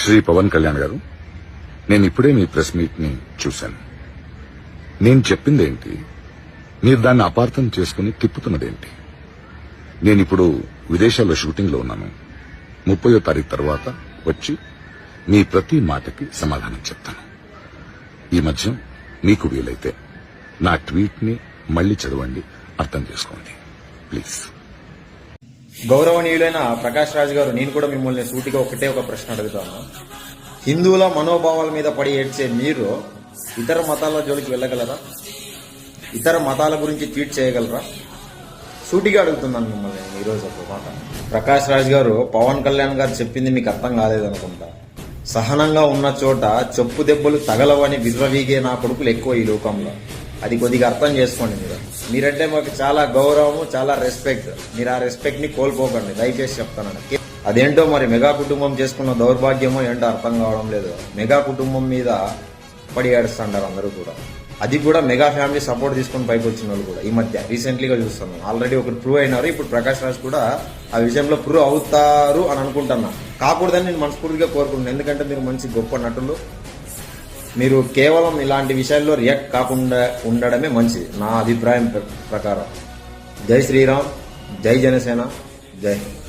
శ్రీ పవన్ కళ్యాణ్ గారు, నేను ఇప్పుడే మీ ప్రెస్ మీట్ ని చూశాను. నేను చెప్పిందేంటి, మీరు దాన్ని అపార్థం చేసుకుని తిప్పుతున్నదేంటి? నేనిప్పుడు విదేశాల్లో షూటింగ్ లో ఉన్నాను. 30వ తారీఖు తర్వాత వచ్చి మీ ప్రతి మాటకి సమాధానం చెప్తాను. ఈ మధ్య మీకు వీలైతే నా ట్వీట్ ని మళ్లీ చదవండి, అర్థం చేసుకోండి ప్లీజ్. గౌరవనీయులైన ప్రకాష్ రాజ్ గారు, నేను కూడా మిమ్మల్ని సూటిగా ఒకటే ఒక ప్రశ్న అడుగుతాను. హిందువుల మనోభావాల మీద పడి ఏడ్చే మీరు ఇతర మతాల జోలికి వెళ్ళగలరా? ఇతర మతాల గురించి ట్వీట్ చేయగలరా? సూటిగా అడుగుతున్నాను మిమ్మల్ని ఈరోజు ఒక మాట. ప్రకాష్ రాజ్ గారు, పవన్ కళ్యాణ్ గారు చెప్పింది మీకు అర్థం కాలేదనుకుంటా. సహనంగా ఉన్న చోట చెప్పు దెబ్బలు తగలవని విర్రవీగే నా కొడుకులు ఎక్కువ ఈ లోకంలో. అది కొద్దిగా అర్థం చేసుకోండి. మీరంటే మాకు చాలా గౌరవము, చాలా రెస్పెక్ట్. మీరు ఆ రెస్పెక్ట్ ని కోల్పోకండి, దయచేసి చెప్తానండి. అదేంటో మరి మెగా కుటుంబం చేసుకున్న దౌర్భాగ్యమో ఏంటో అర్థం కావడం లేదు. మెగా కుటుంబం మీద పడి ఏడుస్తుంటారు అందరూ కూడా. అది కూడా మెగా ఫ్యామిలీ సపోర్ట్ తీసుకుని పైకి వచ్చిన వాళ్ళు కూడా ఈ మధ్య రీసెంట్లీగా చూస్తున్నాం. ఆల్రెడీ ఒకరు ప్రూవ్ అయినారు. ఇప్పుడు ప్రకాష్ రాజ్ కూడా ఆ విషయంలో ప్రూవ్ అవుతారు అని అనుకుంటున్నా. కాకూడదని నేను మనస్ఫూర్తిగా కోరుకుంటున్నాను. ఎందుకంటే మీరు మంచి గొప్ప నటులు. మీరు కేవలం ఇలాంటి విషయాల్లో రియాక్ట్ కాకుండా ఉండడమే మంచిది నా అభిప్రాయం ప్రకారం. జై శ్రీరామ్, జై జనసేన, జై హింద్.